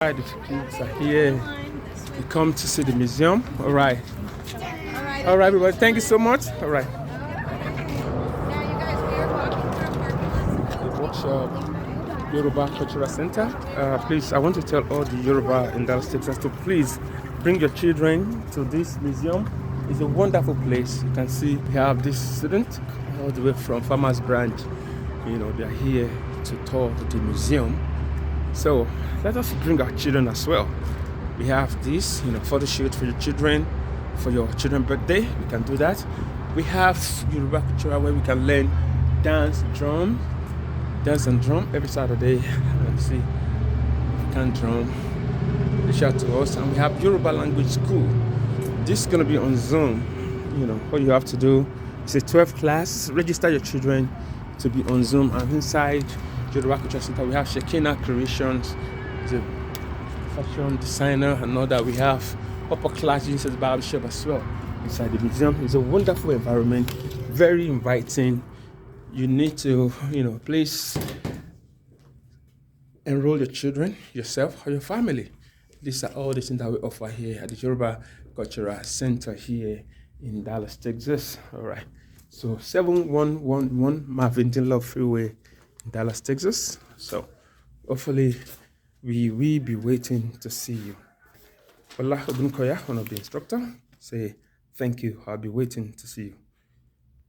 Right, the kids are here. We come to see the museum. All right. All right, everybody. Thank you so much. All right. The workshop, Yoruba Cultural Center. Please, I want to tell all the Yoruba in Dallas, Texas to please bring your children to this museum. It's a wonderful place. You can see we have this student all the way from Farmers Branch. They are here to tour the museum. So let us bring our children as well. We have this, photo shoot for your children, for your children's birthday. We can do that. We have Yoruba culture where we can learn dance and drum every Saturday. Let's see, we can drum. Reach out to us, and we have Yoruba language school. This is gonna be on Zoom. What you have to do is a 12 class. Register your children to be on Zoom, and inside Yoruba Culture Center, we have Shekinah Creations, the fashion designer, and all that. We have upper class Jesus barbershop as well inside the museum. It's a wonderful environment, very inviting. You need to, please enroll your children, yourself, or your family. These are all the things that we offer here at the Yoruba Cultural Center here in Dallas, Texas. All right. So 7111 Marvin Love Freeway, Dallas, Texas. So hopefully we will be waiting to see you. Ola Odunkoya, one of the instructor, say thank you. I'll be waiting to see you.